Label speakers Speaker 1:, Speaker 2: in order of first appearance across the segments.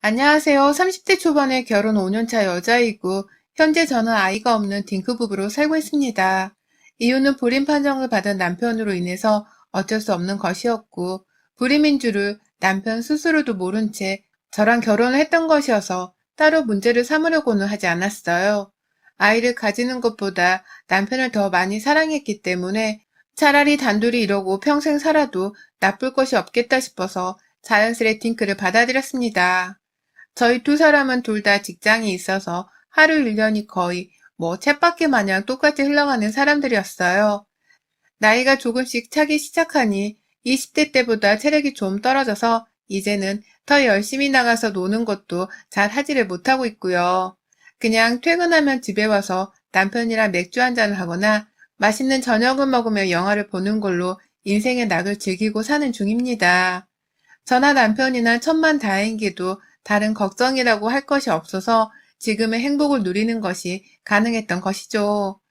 Speaker 1: 안녕하세요. 30대 초반에 결혼 5년차 여자이고 현재 저는 아이가 없는 딩크 부부로 살고 있습니다. 이유는 불임 판정을 받은 남편으로 인해서 어쩔 수 없는 것이었고 불임인 줄을 남편 스스로도 모른 채 저랑 결혼을 했던 것이어서 따로 문제를 삼으려고는 하지 않았어요. 아이를 가지는 것보다 남편을 더 많이 사랑했기 때문에 차라리 단둘이 이러고 평생 살아도 나쁠 것이 없겠다 싶어서 자연스레 딩크를 받아들였습니다. 저희 두 사람은 둘 다 직장이 있어서 하루 1년이 거의 쳇바퀴 마냥 똑같이 흘러가는 사람들이었어요. 나이가 조금씩 차기 시작하니 20대 때보다 체력이 좀 떨어져서 이제는 더 열심히 나가서 노는 것도 잘 하지를 못하고 있고요. 그냥 퇴근하면 집에 와서 남편이랑 맥주 한잔을 하거나 맛있는 저녁을 먹으며 영화를 보는 걸로 인생의 낙을 즐기고 사는 중입니다. 저나 남편이나 천만다행히도 다른 걱정이라고 할 것이 없어서 지금의 행복을 누리는 것이 가능했던 것이죠.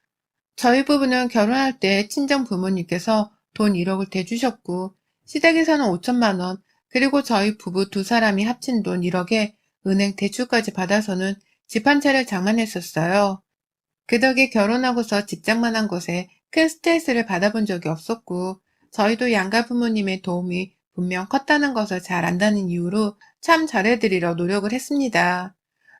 Speaker 1: 저희 부부는 결혼할 때 친정 부모님께서 돈 1억을 대주셨고 시댁에서는 5천만 원, 그리고 저희 부부 두 사람이 합친 돈 1억에 은행 대출까지 받아서는 집 한 채를 장만했었어요. 그 덕에 결혼하고서 직장만 한 것에 큰 스트레스를 받아본 적이 없었고, 저희도 양가 부모님의 도움이 분명 컸다는 것을 잘 안다는 이유로 참 잘해드리려 노력을 했습니다.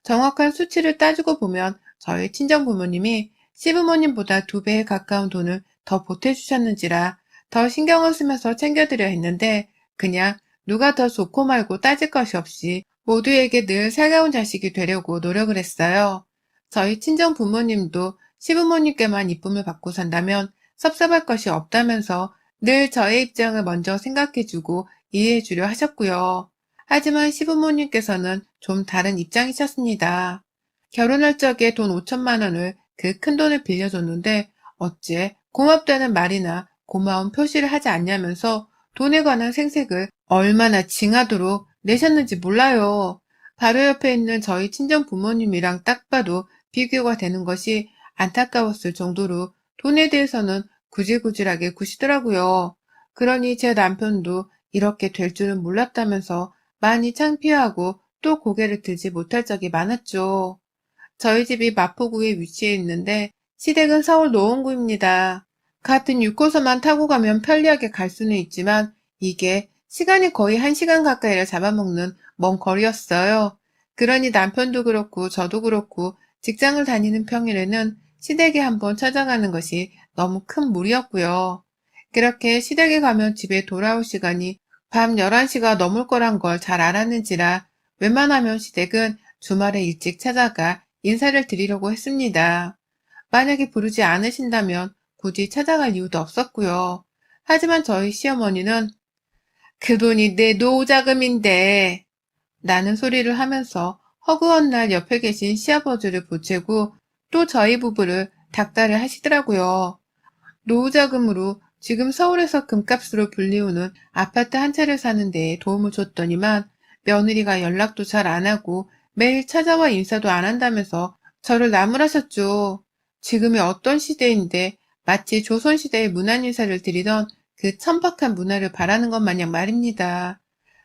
Speaker 1: 정확한 수치를 따지고 보면 저희 친정 부모님이 시부모님보다 2배에 가까운 돈을 더 보태주셨는지라 더 신경을 쓰면서 챙겨드려 했는데, 그냥 누가 더 좋고 말고 따질 것이 없이 모두에게 늘 살가운 자식이 되려고 노력을 했어요. 저희 친정 부모님도 시부모님께만 이쁨을 받고 산다면 섭섭할 것이 없다면서 늘 저의 입장을 먼저 생각해주고 이해해주려 하셨고요. 하지만 시부모님께서는 좀 다른 입장이셨습니다. 결혼할 적에 돈 5천만 원을 그 큰 돈을 빌려줬는데 어째 고맙다는 말이나 고마운 표시를 하지 않냐면서 돈에 관한 생색을 얼마나 징하도록 내셨는지 몰라요. 바로 옆에 있는 저희 친정 부모님이랑 딱 봐도 비교가 되는 것이 안타까웠을 정도로 돈에 대해서는 구질구질하게 구시더라고요. 그러니 제 남편도 이렇게 될 줄은 몰랐다면서 많이 창피하고 또 고개를 들지 못할 적이 많았죠. 저희 집이 마포구에 위치해 있는데 시댁은 서울 노원구입니다. 같은 6호선만 타고 가면 편리하게 갈 수는 있지만 이게 시간이 거의 1시간 가까이를 잡아먹는 먼 거리였어요. 그러니 남편도 그렇고 저도 그렇고 직장을 다니는 평일에는 시댁에 한번 찾아가는 것이 너무 큰 무리였고요. 그렇게 시댁에 가면 집에 돌아올 시간이 밤 11시가 넘을 거란 걸 잘 알았는지라 웬만하면 시댁은 주말에 일찍 찾아가 인사를 드리려고 했습니다. 만약에 부르지 않으신다면 굳이 찾아갈 이유도 없었고요. 하지만 저희 시어머니는 그 돈이 내 노후자금인데 라는 소리를 하면서 허구한 날 옆에 계신 시아버지를 보채고 또 저희 부부를 닥달을 하시더라고요. 노후자금으로 지금 서울에서 금값으로 불리우는 아파트 한 채를 사는 데 도움을 줬더니만 며느리가 연락도 잘 안 하고 매일 찾아와 인사도 안 한다면서 저를 나무라셨죠. 지금이 어떤 시대인데 마치 조선시대의 문안인사를 드리던 그 천박한 문화를 바라는 것 마냥 말입니다.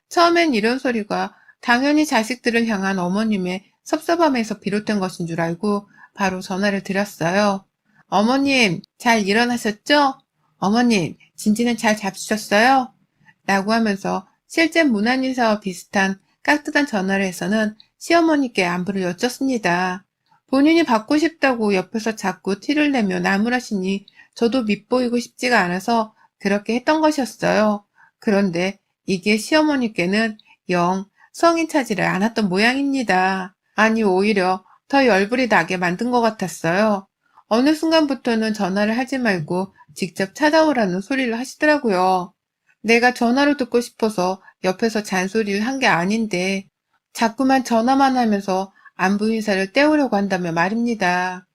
Speaker 1: 처음엔 이런 소리가 당연히 자식들을 향한 어머님의 섭섭함에서 비롯된 것인 줄 알고 바로 전화를 드렸어요. 어머님, 잘 일어나셨죠? 어머님, 진지는 잘 잡수셨어요? 라고 하면서 실제 문안인사와 비슷한 깍듯한 전화를 해서는 시어머니께 안부를 여쭙습니다. 본인이 받고 싶다고 옆에서 자꾸 티를 내며 나무라시니 저도 밉보이고 싶지가 않아서 그렇게 했던 것이었어요. 그런데 이게 시어머니께는 영 성인 차지를 않았던 모양입니다. 아니 오히려 더 열불이 나게 만든 것 같았어요. 어느 순간부터는 전화를 하지 말고 직접 찾아오라는 소리를 하시더라고요. 내가 전화로 듣고 싶어서 옆에서 잔소리를 한 게 아닌데 자꾸만 전화만 하면서 안부 인사를 때우려고 한다며 말입니다.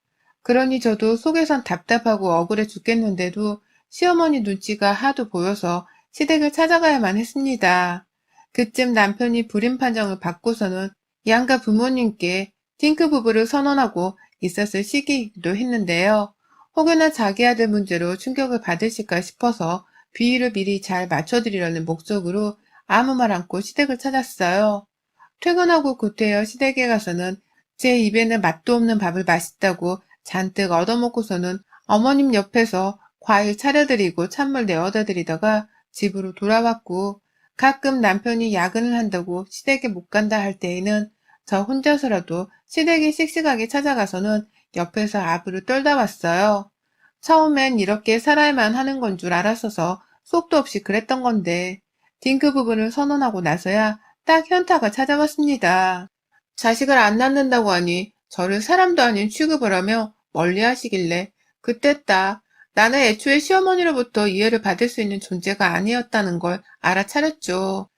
Speaker 1: 그러니 저도 속에선 답답하고 억울해 죽겠는데도 시어머니 눈치가 하도 보여서 시댁을 찾아가야만 했습니다. 그쯤 남편이 불임 판정을 받고서는 양가 부모님께 딩크 부부를 선언하고 있었을 시기이기도 했는데요. 혹여나 자기 아들 문제로 충격을 받으실까 싶어서 비위를 미리 잘 맞춰드리려는 목적으로 아무 말 않고 시댁을 찾았어요. 퇴근하고 구태여 시댁에 가서는 제 입에는 맛도 없는 밥을 맛있다고 잔뜩 얻어먹고서는 어머님 옆에서 과일 차려드리고 찬물 내어다 드리다가 집으로 돌아왔고, 가끔 남편이 야근을 한다고 시댁에 못 간다 할 때에는 저 혼자서라도 시댁에 씩씩하게 찾아가서는 옆에서 아부를 떨다 왔어요. 처음엔 이렇게 살아야만 하는 건 줄 알았어서 속도 없이 그랬던 건데, 딩크 부부를 선언하고 나서야 딱 현타가 찾아왔습니다. 자식을 안 낳는다고 하니 저를 사람도 아닌 취급을 하며 멀리 하시길래, 그때 딱 나는 애초에 시어머니로부터 이해를 받을 수 있는 존재가 아니었다는 걸 알아차렸죠.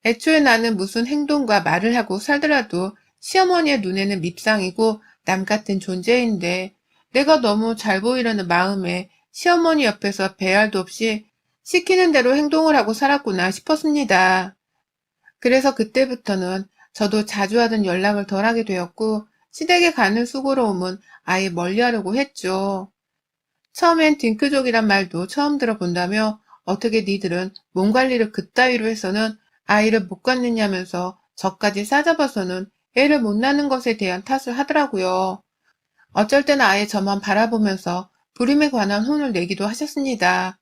Speaker 1: 애초에 나는 무슨 행동과 말을 하고 살더라도 시어머니의 눈에는 밉상이고 남 같은 존재인데, 내가 너무 잘 보이려는 마음에 시어머니 옆에서 배알도 없이 시키는 대로 행동을 하고 살았구나 싶었습니다. 그래서 그때부터는 저도 자주 하던 연락을 덜 하게 되었고, 시댁에 가는 수고로움은 아예 멀리하려고 했죠. 처음엔 딩크족이란 말도 처음 들어본다며 어떻게 니들은 몸 관리를 그따위로 해서는 아이를 못 갖느냐면서 저까지 싸잡아서는 애를 못 낳는 것에 대한 탓을 하더라고요. 어쩔 때는 아예 저만 바라보면서 불임에 관한 혼을 내기도 하셨습니다.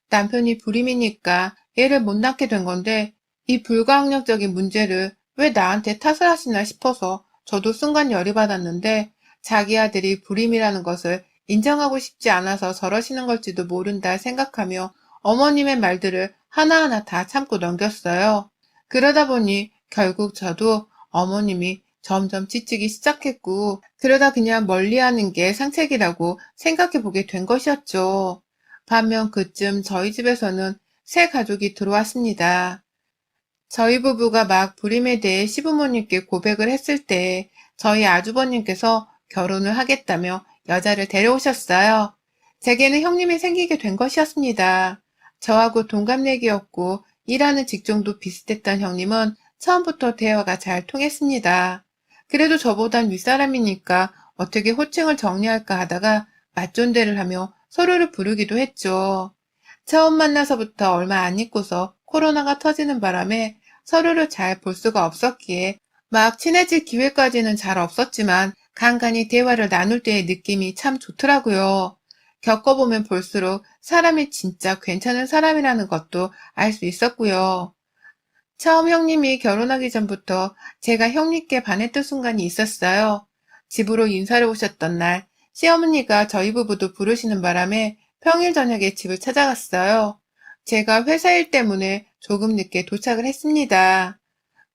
Speaker 1: 남편이 불임이니까 애를 못 낳게 된 건데 이 불가항력적인 문제를 왜 나한테 탓을 하시나 싶어서 저도 순간 열이 받았는데, 자기 아들이 불임이라는 것을 인정하고 싶지 않아서 저러시는 걸지도 모른다 생각하며 어머님의 말들을 하나하나 다 참고 넘겼어요. 그러다 보니 결국 저도 어머님이 점점 지치기 시작했고, 그러다 그냥 멀리하는 게 상책이라고 생각해 보게 된 것이었죠. 반면 그쯤 저희 집에서는 새 가족이 들어왔습니다. 저희 부부가 막 불임에 대해 시부모님께 고백을 했을 때 저희 아주버님께서 결혼을 하겠다며 여자를 데려오셨어요. 제게는 형님이 생기게 된 것이었습니다. 저하고 동갑내기였고 일하는 직종도 비슷했던 형님은 처음부터 대화가 잘 통했습니다. 그래도 저보단 윗사람이니까 어떻게 호칭을 정리할까 하다가 맞존대를 하며 서로를 부르기도 했죠. 처음 만나서부터 얼마 안 있고서 코로나가 터지는 바람에 서로를 잘 볼 수가 없었기에 막 친해질 기회까지는 잘 없었지만 간간히 대화를 나눌 때의 느낌이 참 좋더라고요. 겪어보면 볼수록 사람이 진짜 괜찮은 사람이라는 것도 알 수 있었고요. 처음 형님이 결혼하기 전부터 제가 형님께 반했던 순간이 있었어요. 집으로 인사를 오셨던 날, 시어머니가 저희 부부도 부르시는 바람에 평일 저녁에 집을 찾아갔어요. 제가 회사 일 때문에 조금 늦게 도착을 했습니다.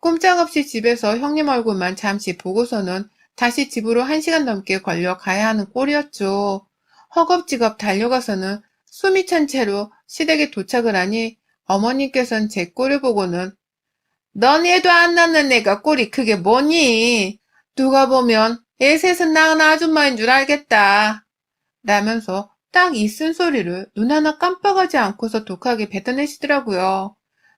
Speaker 1: 꼼짝없이 집에서 형님 얼굴만 잠시 보고서는 다시 집으로 1시간 넘게 걸려 가야 하는 꼴이었죠. 허겁지겁 달려가서는 숨이 찬 채로 시댁에 도착을 하니 어머니께서는 제 꼴을 보고는, 넌 애도 안 낳는 애가 꼴이 그게 뭐니? 누가 보면 애 셋은 낳은 아줌마인 줄 알겠다. 라면서 딱 이 쓴소리를 눈 하나 깜빡하지 않고서 독하게 뱉어내시더라고요.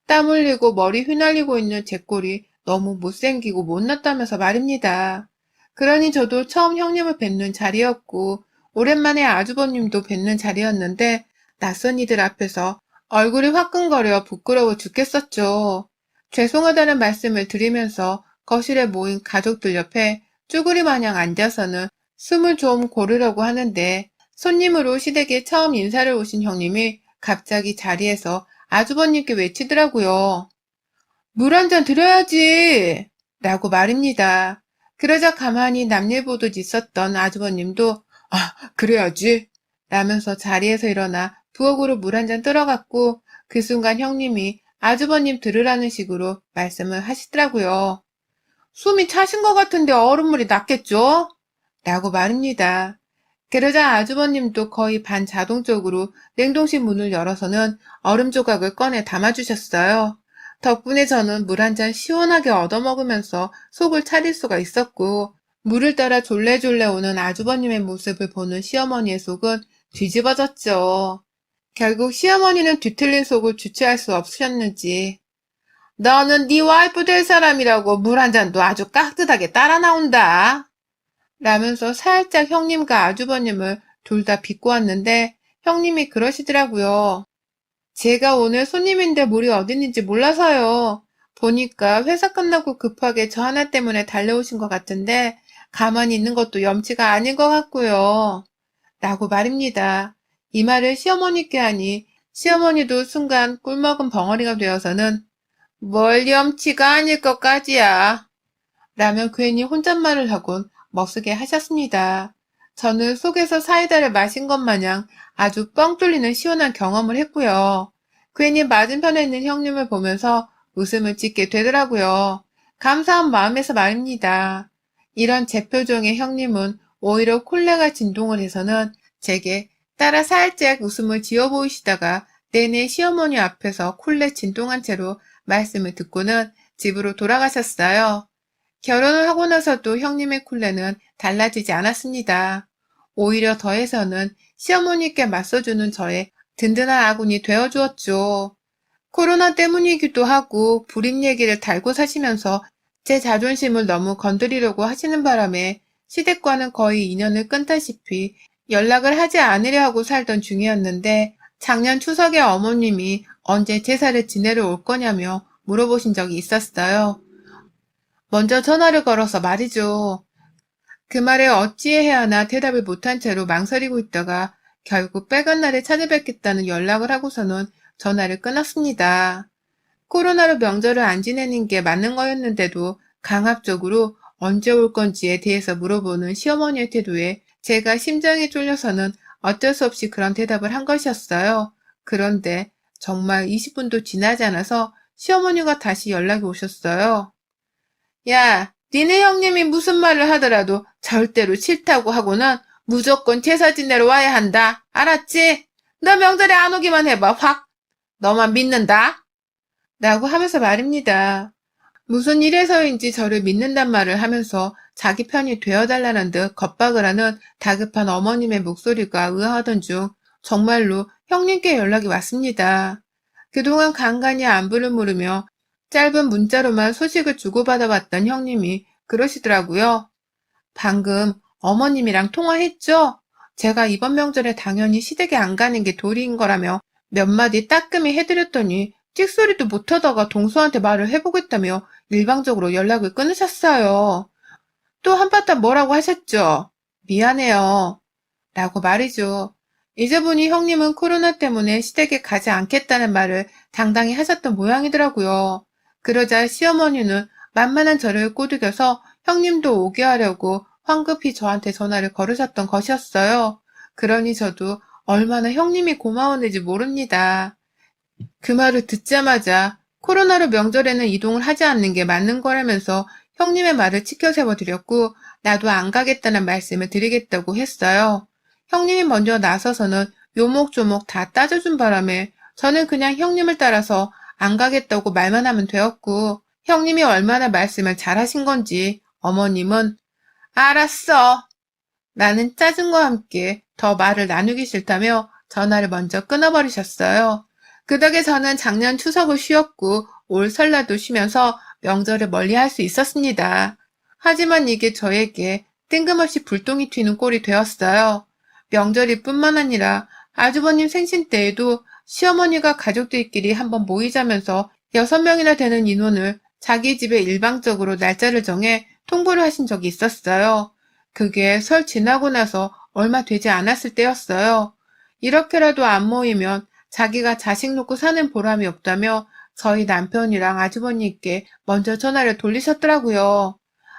Speaker 1: 땀 흘리고 머리 휘날리고 있는 제 꼴이 너무 못생기고 못났다면서 말입니다. 그러니 저도 처음 형님을 뵙는 자리였고 오랜만에 아주버님도 뵙는 자리였는데 낯선 이들 앞에서 얼굴이 화끈거려 부끄러워 죽겠었죠. 죄송하다는 말씀을 드리면서 거실에 모인 가족들 옆에 쭈구리 마냥 앉아서는 숨을 좀 고르려고 하는데, 손님으로 시댁에 처음 인사를 오신 형님이 갑자기 자리에서 아주버님께 외치더라고요. 물 한 잔 드려야지! 라고 말입니다. 그러자 가만히 남일 보듯 있었던 아주버님도 그래야지! 라면서 자리에서 일어나 부엌으로 물 한 잔 들어갔고, 그 순간 형님이 아주버님 들으라는 식으로 말씀을 하시더라고요. 숨이 차신 것 같은데 얼음물이 낫겠죠? 라고 말입니다. 그러자 아주버님도 거의 반자동적으로 냉동실 문을 열어서는 얼음 조각을 꺼내 담아주셨어요. 덕분에 저는 물 한 잔 시원하게 얻어먹으면서 속을 차릴 수가 있었고, 물을 따라 졸래졸래 오는 아주버님의 모습을 보는 시어머니의 속은 뒤집어졌죠. 결국 시어머니는 뒤틀린 속을 주체할 수 없으셨는지, 너는 네 와이프 될 사람이라고 물 한 잔도 아주 깍듯하게 따라 나온다. 라면서 살짝 형님과 아주버님을 둘 다 비꼬았는데 형님이 그러시더라고요. 제가 오늘 손님인데 물이 어딨는지 몰라서요. 보니까 회사 끝나고 급하게 저 하나 때문에 달려오신 것 같은데 가만히 있는 것도 염치가 아닌 것 같고요. 라고 말입니다. 이 말을 시어머니께 하니 시어머니도 순간 꿀먹은 벙어리가 되어서는 뭘 염치가 아닐 것까지야. 라며 괜히 혼잣말을 하곤 멋쓰게 하셨습니다. 저는 속에서 사이다를 마신 것 마냥 아주 뻥 뚫리는 시원한 경험을 했고요. 괜히 맞은편에 있는 형님을 보면서 웃음을 짓게 되더라고요. 감사한 마음에서 말입니다. 이런 제 표정의 형님은 오히려 콜레가 진동을 해서는 제게 따라 살짝 웃음을 지어 보이시다가 내내 시어머니 앞에서 콜레 진동한 채로 말씀을 듣고는 집으로 돌아가셨어요. 결혼을 하고 나서도 형님의 쿨레는 달라지지 않았습니다. 오히려 더해서는 시어머니께 맞서주는 저의 든든한 아군이 되어주었죠. 코로나 때문이기도 하고 불임 얘기를 달고 사시면서 제 자존심을 너무 건드리려고 하시는 바람에 시댁과는 거의 인연을 끊다시피 연락을 하지 않으려 하고 살던 중이었는데 작년 추석에 어머님이 언제 제사를 지내러 올 거냐며 물어보신 적이 있었어요. 먼저 전화를 걸어서 말이죠. 그 말에 어찌해야 하나 대답을 못한 채로 망설이고 있다가 결국 빨간 날에 찾아뵙겠다는 연락을 하고서는 전화를 끊었습니다. 코로나로 명절을 안 지내는 게 맞는 거였는데도 강압적으로 언제 올 건지에 대해서 물어보는 시어머니의 태도에 제가 심장이 쫄려서는 어쩔 수 없이 그런 대답을 한 것이었어요. 그런데 정말 20분도 지나지 않아서 시어머니가 다시 연락이 오셨어요. 야, 니네 형님이 무슨 말을 하더라도 절대로 싫다고 하고는 무조건 제사 지내러 와야 한다. 알았지? 너 명절에 안 오기만 해봐. 확. 너만 믿는다. 라고 하면서 말입니다. 무슨 일에서인지 저를 믿는단 말을 하면서 자기 편이 되어달라는 듯 겁박을 하는 다급한 어머님의 목소리가 의아하던 중 정말로 형님께 연락이 왔습니다. 그동안 간간히 안부를 물으며 짧은 문자로만 소식을 주고받아왔던 형님이 그러시더라고요. 방금 어머님이랑 통화했죠? 제가 이번 명절에 당연히 시댁에 안 가는 게 도리인 거라며 몇 마디 따끔히 해드렸더니 찍소리도 못하다가 동서한테 말을 해보겠다며 일방적으로 연락을 끊으셨어요. 또 한바탕 뭐라고 하셨죠? 미안해요. 라고 말이죠. 이제 보니 형님은 코로나 때문에 시댁에 가지 않겠다는 말을 당당히 하셨던 모양이더라고요. 그러자 시어머니는 만만한 저를 꼬드겨서 형님도 오게 하려고 황급히 저한테 전화를 걸으셨던 것이었어요. 그러니 저도 얼마나 형님이 고마웠는지 모릅니다. 그 말을 듣자마자 코로나로 명절에는 이동을 하지 않는 게 맞는 거라면서 형님의 말을 치켜 세워드렸고 나도 안 가겠다는 말씀을 드리겠다고 했어요. 형님이 먼저 나서서는 요목조목 다 따져준 바람에 저는 그냥 형님을 따라서 안 가겠다고 말만 하면 되었고 형님이 얼마나 말씀을 잘하신 건지 어머님은 알았어. 나는 짜증과 함께 더 말을 나누기 싫다며 전화를 먼저 끊어버리셨어요. 그 덕에 저는 작년 추석을 쉬었고 올 설날도 쉬면서 명절을 멀리할 수 있었습니다. 하지만 이게 저에게 뜬금없이 불똥이 튀는 꼴이 되었어요. 명절일 뿐만 아니라 아주버님 생신 때에도 시어머니가 가족들끼리 한번 모이자면서 6명이나 되는 인원을 자기 집에 일방적으로 날짜를 정해 통보를 하신 적이 있었어요. 그게 설 지나고 나서 얼마 되지 않았을 때였어요. 이렇게라도 안 모이면 자기가 자식 놓고 사는 보람이 없다며 저희 남편이랑 아주버님께 먼저 전화를 돌리셨더라고요.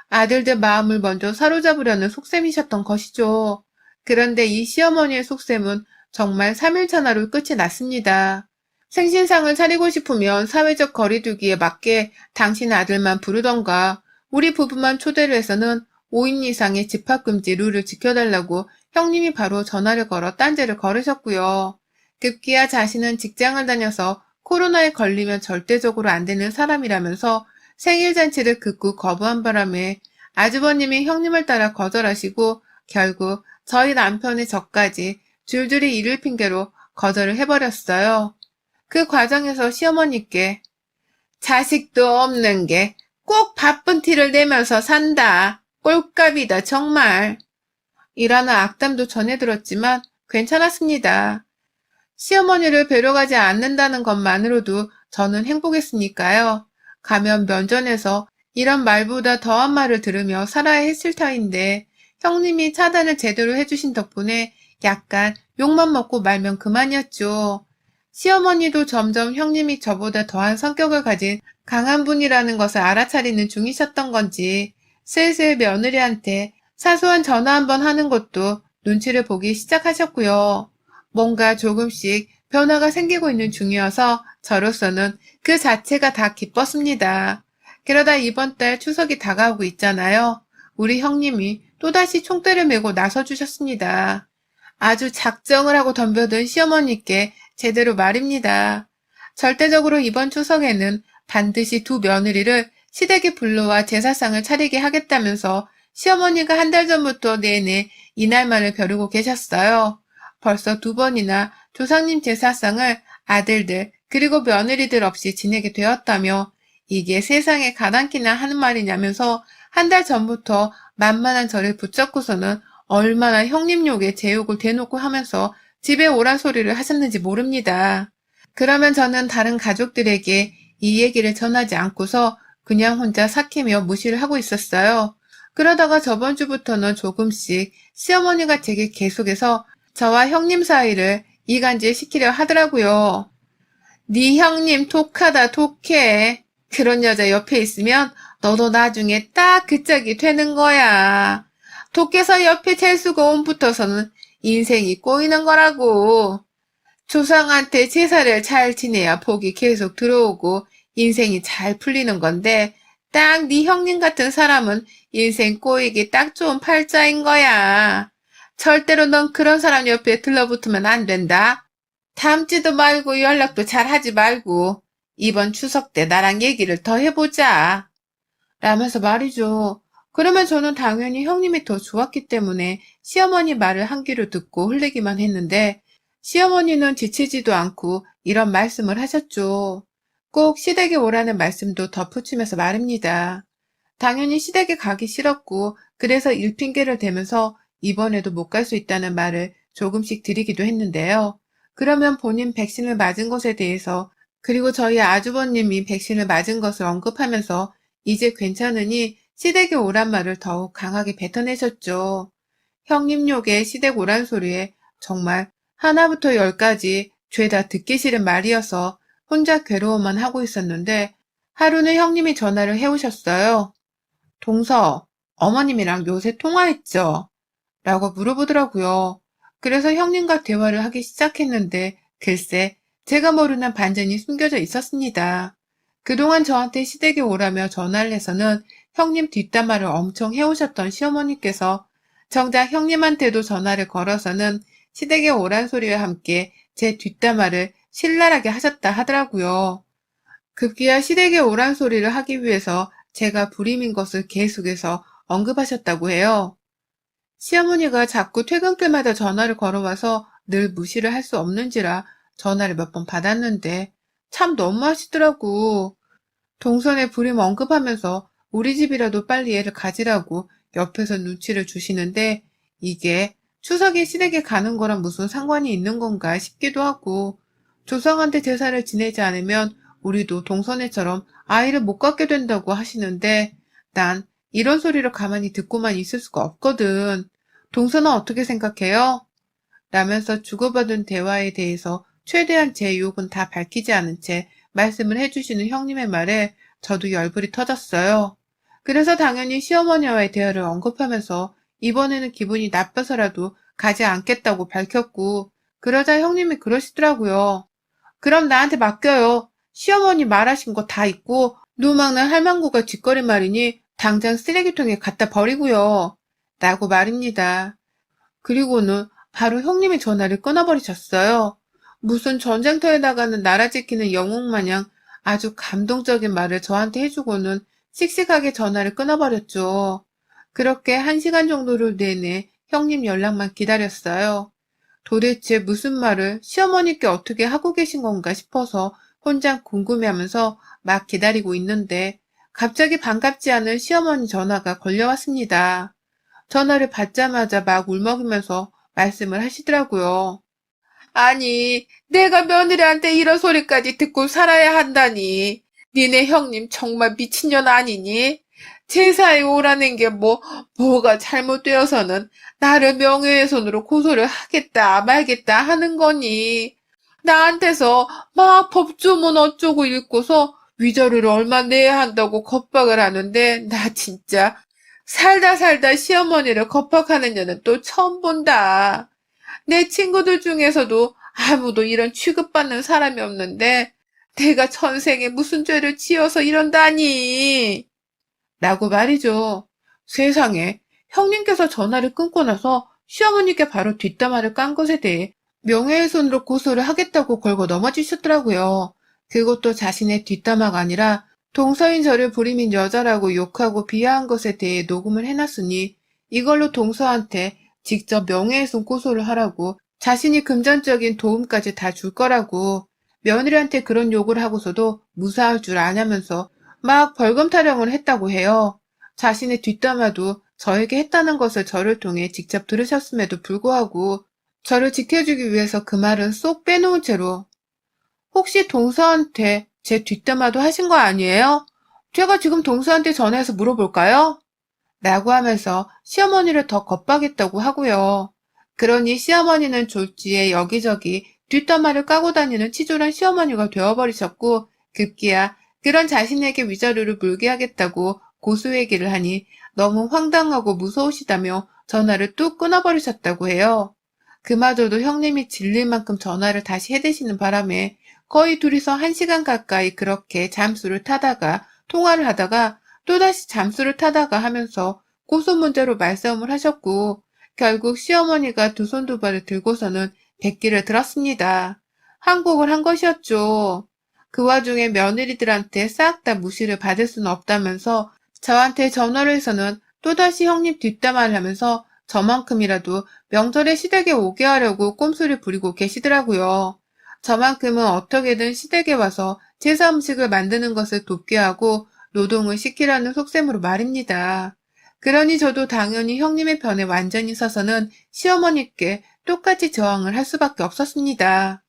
Speaker 1: 아들들 마음을 먼저 사로잡으려는 속셈이셨던 것이죠. 그런데 이 시어머니의 속셈은 정말 3일 전화로 끝이 났습니다. 생신상을 차리고 싶으면 사회적 거리두기에 맞게 당신 아들만 부르던가 우리 부부만 초대를 해서는 5인 이상의 집합금지 룰을 지켜달라고 형님이 바로 전화를 걸어 딴지를 걸으셨고요. 급기야 자신은 직장을 다녀서 코로나에 걸리면 절대적으로 안 되는 사람이라면서 생일잔치를 극구 거부한 바람에 아주버님이 형님을 따라 거절하시고 결국 저희 남편의 저까지 줄줄이 이를 핑계로 거절을 해버렸어요. 그 과정에서 시어머니께 자식도 없는 게 꼭 바쁜 티를 내면서 산다. 꼴값이다 정말. 이라는 악담도 전해 들었지만 괜찮았습니다. 시어머니를 뵈러 가지 않는다는 것만으로도 저는 행복했으니까요. 가면 면전에서 이런 말보다 더한 말을 들으며 살아야 했을 터인데 형님이 차단을 제대로 해주신 덕분에 약간 욕만 먹고 말면 그만이었죠. 시어머니도 점점 형님이 저보다 더한 성격을 가진 강한 분이라는 것을 알아차리는 중이셨던 건지 슬슬 며느리한테 사소한 전화 한번 하는 것도 눈치를 보기 시작하셨고요. 뭔가 조금씩 변화가 생기고 있는 중이어서 저로서는 그 자체가 다 기뻤습니다. 그러다 이번 달 추석이 다가오고 있잖아요. 우리 형님이 또다시 총대를 메고 나서주셨습니다. 아주 작정을 하고 덤벼든 시어머니께 제대로 말입니다. 절대적으로 이번 추석에는 반드시 두 며느리를 시댁에 불러와 제사상을 차리게 하겠다면서 시어머니가 한 달 전부터 내내 이날만을 벼르고 계셨어요. 벌써 2번이나 조상님 제사상을 아들들 그리고 며느리들 없이 지내게 되었다며 이게 세상에 가당키나 하는 말이냐면서 한 달 전부터 만만한 저를 붙잡고서는 얼마나 형님 욕에 제 욕을 대놓고 하면서 집에 오란 소리를 하셨는지 모릅니다. 그러면 저는 다른 가족들에게 이 얘기를 전하지 않고서 그냥 혼자 삭히며 무시를 하고 있었어요. 그러다가 저번 주부터는 조금씩 시어머니가 제게 계속해서 저와 형님 사이를 이간질 시키려 하더라고요. 네 형님 독하다 독해. 그런 여자 옆에 있으면 너도 나중에 딱 그 짝이 되는 거야. 독해서 옆에 재수가 온 붙어서는 인생이 꼬이는 거라고. 조상한테 제사를 잘 지내야 복이 계속 들어오고 인생이 잘 풀리는 건데 딱 네 형님 같은 사람은 인생 꼬이기 딱 좋은 팔자인 거야. 절대로 넌 그런 사람 옆에 들러붙으면 안 된다. 닮지도 말고 연락도 잘 하지 말고 이번 추석 때 나랑 얘기를 더 해보자. 라면서 말이죠. 그러면 저는 당연히 형님이 더 좋았기 때문에 시어머니 말을 한 귀로 듣고 흘리기만 했는데 시어머니는 지치지도 않고 이런 말씀을 하셨죠. 꼭 시댁에 오라는 말씀도 덧붙이면서 말입니다. 당연히 시댁에 가기 싫었고 그래서 일핑계를 대면서 이번에도 못 갈 수 있다는 말을 조금씩 드리기도 했는데요. 그러면 본인 백신을 맞은 것에 대해서 그리고 저희 아주버님이 백신을 맞은 것을 언급하면서 이제 괜찮으니 시댁에 오란 말을 더욱 강하게 뱉어내셨죠. 형님 욕에 시댁 오란 소리에 정말 하나부터 열까지 죄다 듣기 싫은 말이어서 혼자 괴로워만 하고 있었는데 하루는 형님이 전화를 해오셨어요. 동서, 어머님이랑 요새 통화했죠? 라고 물어보더라고요. 그래서 형님과 대화를 하기 시작했는데 글쎄 제가 모르는 반전이 숨겨져 있었습니다. 그동안 저한테 시댁에 오라며 전화를 해서는 형님 뒷담화를 엄청 해오셨던 시어머니께서 정작 형님한테도 전화를 걸어서는 시댁에 오란 소리와 함께 제 뒷담화를 신랄하게 하셨다 하더라고요. 급기야 시댁에 오란 소리를 하기 위해서 제가 불임인 것을 계속해서 언급하셨다고 해요. 시어머니가 자꾸 퇴근길마다 전화를 걸어와서 늘 무시를 할 수 없는지라 전화를 몇 번 받았는데 참 너무하시더라고. 동선에 불임 언급하면서 우리 집이라도 빨리 애를 가지라고 옆에서 눈치를 주시는데 이게 추석에 시댁에 가는 거랑 무슨 상관이 있는 건가 싶기도 하고 조상한테 제사를 지내지 않으면 우리도 동선애처럼 아이를 못 갖게 된다고 하시는데 난 이런 소리를 가만히 듣고만 있을 수가 없거든. 동선은 어떻게 생각해요? 라면서 주고받은 대화에 대해서 최대한 제 욕은 다 밝히지 않은 채 말씀을 해주시는 형님의 말에 저도 열불이 터졌어요. 그래서 당연히 시어머니와의 대화를 언급하면서 이번에는 기분이 나빠서라도 가지 않겠다고 밝혔고 그러자 형님이 그러시더라고요. 그럼 나한테 맡겨요. 시어머니 말하신 거 다 있고 누막난 할망구가 뒷거리말이니 당장 쓰레기통에 갖다 버리고요. 라고 말입니다. 그리고는 바로 형님이 전화를 끊어버리셨어요. 무슨 전쟁터에 나가는 나라 지키는 영웅 마냥 아주 감동적인 말을 저한테 해주고는 씩씩하게 전화를 끊어버렸죠. 그렇게 1시간 정도를 내내 형님 연락만 기다렸어요. 도대체 무슨 말을 시어머니께 어떻게 하고 계신 건가 싶어서 혼자 궁금해하면서 막 기다리고 있는데 갑자기 반갑지 않은 시어머니 전화가 걸려왔습니다. 전화를 받자마자 막 울먹이면서 말씀을 하시더라고요. 아니, 내가 며느리한테 이런 소리까지 듣고 살아야 한다니. 니네 형님 정말 미친년 아니니? 제사에 오라는 게 뭐가 잘못되어서는 나를 명예훼손으로 고소를 하겠다 말겠다 하는 거니? 나한테서 막 법조문 어쩌고 읽고서 위자료를 얼마 내야 한다고 겁박을 하는데 나 진짜 살다 살다 시어머니를 겁박하는 년은 또 처음 본다. 내 친구들 중에서도 아무도 이런 취급받는 사람이 없는데 내가 전생에 무슨 죄를 지어서 이런다니. 라고 말이죠. 세상에, 형님께서 전화를 끊고 나서 시어머니께 바로 뒷담화를 깐 것에 대해 명예훼손으로 고소를 하겠다고 걸고 넘어지셨더라고요. 그것도 자신의 뒷담화가 아니라 동서인 저를 부리민 여자라고 욕하고 비하한 것에 대해 녹음을 해놨으니 이걸로 동서한테 직접 명예훼손 고소를 하라고 자신이 금전적인 도움까지 다 줄 거라고 며느리한테 그런 욕을 하고서도 무사할 줄 아냐면서 막 벌금 타령을 했다고 해요. 자신의 뒷담화도 저에게 했다는 것을 저를 통해 직접 들으셨음에도 불구하고 저를 지켜주기 위해서 그 말은 쏙 빼놓은 채로 혹시 동서한테 제 뒷담화도 하신 거 아니에요? 제가 지금 동서한테 전화해서 물어볼까요? 라고 하면서 시어머니를 더 겁박했다고 하고요. 그러니 시어머니는 졸지에 여기저기 뒷담화를 까고 다니는 치졸한 시어머니가 되어버리셨고 급기야 그런 자신에게 위자료를 물게 하겠다고 고소 얘기를 하니 너무 황당하고 무서우시다며 전화를 뚝 끊어버리셨다고 해요. 그마저도 형님이 질릴 만큼 전화를 다시 해대시는 바람에 거의 둘이서 1시간 가까이 그렇게 잠수를 타다가 통화를 하다가 또다시 잠수를 타다가 하면서 고소 문제로 말싸움을 하셨고 결국 시어머니가 두 손 두 발을 들고서는 백기를 들었습니다. 항복을 한 것이었죠. 그 와중에 며느리들한테 싹 다 무시를 받을 수는 없다면서 저한테 전화를 해서는 또다시 형님 뒷담화를 하면서 저만큼이라도 명절에 시댁에 오게 하려고 꼼수를 부리고 계시더라고요. 저만큼은 어떻게든 시댁에 와서 제사 음식을 만드는 것을 돕게 하고 노동을 시키라는 속셈으로 말입니다. 그러니 저도 당연히 형님의 편에 완전히 서서는 시어머니께 똑같이 저항을 할 수밖에 없었습니다.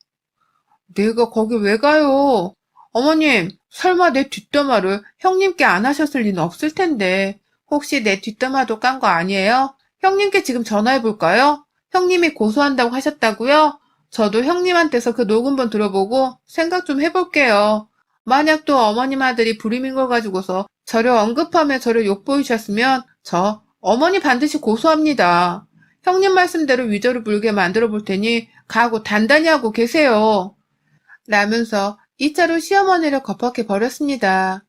Speaker 1: 내가 거기 왜 가요? 어머님, 설마 내 뒷담화를 형님께 안 하셨을 리는 없을 텐데 혹시 내 뒷담화도 깐 거 아니에요? 형님께 지금 전화해 볼까요? 형님이 고소한다고 하셨다고요? 저도 형님한테서 그 녹음본 들어보고 생각 좀 해볼게요. 만약 또 어머님 아들이 불임인 걸 가지고서 저를 언급하며 저를 욕보이셨으면 저 어머니 반드시 고소합니다. 형님 말씀대로 위조를 물게 만들어 볼 테니 각오 단단히 하고 계세요. 라면서 2차로 시어머니를 겁박해 버렸습니다.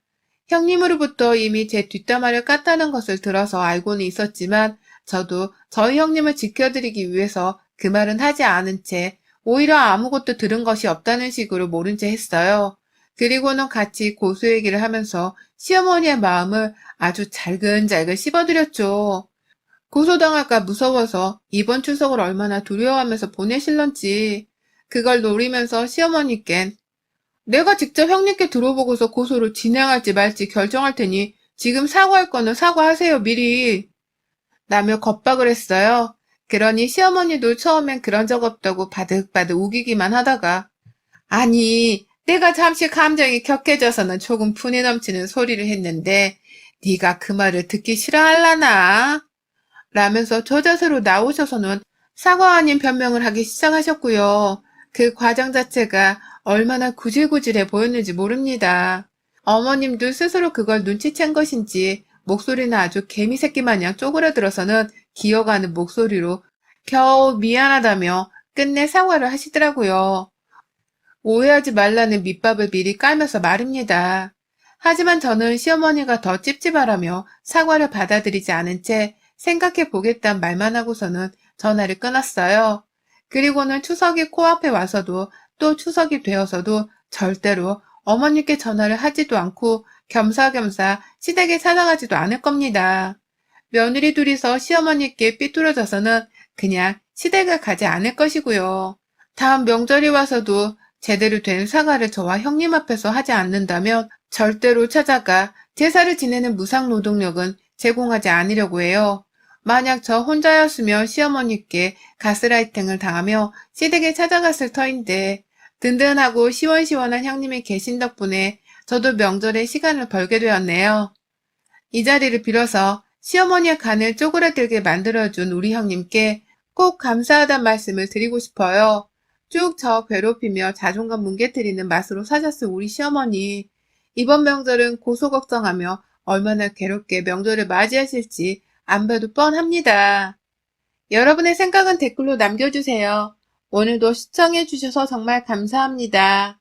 Speaker 1: 형님으로부터 이미 제 뒷담화를 깠다는 것을 들어서 알고는 있었지만 저도 저희 형님을 지켜드리기 위해서 그 말은 하지 않은 채 오히려 아무것도 들은 것이 없다는 식으로 모른 채 했어요. 그리고는 같이 고소 얘기를 하면서 시어머니의 마음을 아주 잘근잘근 씹어드렸죠. 고소당할까 무서워서 이번 추석을 얼마나 두려워하면서 보내실런지 그걸 노리면서 시어머니께 내가 직접 형님께 들어보고서 고소를 진행할지 말지 결정할 테니 지금 사과할 거는 사과하세요 미리 라며 겁박을 했어요. 그러니 시어머니도 처음엔 그런 적 없다고 바득바득 우기기만 하다가 아니 내가 잠시 감정이 격해져서는 조금 분이 넘치는 소리를 했는데 네가 그 말을 듣기 싫어할라나? 라면서 저자세로 나오셔서는 사과 아닌 변명을 하기 시작하셨고요. 그 과정 자체가 얼마나 구질구질해 보였는지 모릅니다. 어머님도 스스로 그걸 눈치챈 것인지 목소리는 아주 개미새끼 마냥 쪼그라들어서는 기어가는 목소리로 겨우 미안하다며 끝내 사과를 하시더라고요. 오해하지 말라는 밑밥을 미리 깔면서 말입니다. 하지만 저는 시어머니가 더 찝찝하라며 사과를 받아들이지 않은 채 생각해 보겠다는 말만 하고서는 전화를 끊었어요. 그리고는 추석이 코앞에 와서도 또 추석이 되어서도 절대로 어머니께 전화를 하지도 않고 겸사겸사 시댁에 찾아가지도 않을 겁니다. 며느리 둘이서 시어머니께 삐뚤어져서는 그냥 시댁을 가지 않을 것이고요. 다음 명절이 와서도 제대로 된 사과를 저와 형님 앞에서 하지 않는다면 절대로 찾아가 제사를 지내는 무상노동력은 제공하지 않으려고 해요. 만약 저 혼자였으면 시어머니께 가스라이팅을 당하며 시댁에 찾아갔을 터인데 든든하고 시원시원한 형님이 계신 덕분에 저도 명절에 시간을 벌게 되었네요. 이 자리를 빌어서 시어머니의 간을 쪼그라들게 만들어준 우리 형님께 꼭 감사하단 말씀을 드리고 싶어요. 쭉 저 괴롭히며 자존감 뭉개뜨리는 맛으로 사셨을 우리 시어머니. 이번 명절은 고소 걱정하며 얼마나 괴롭게 명절을 맞이하실지 안 봐도 뻔합니다. 여러분의 생각은 댓글로 남겨주세요. 오늘도 시청해주셔서 정말 감사합니다.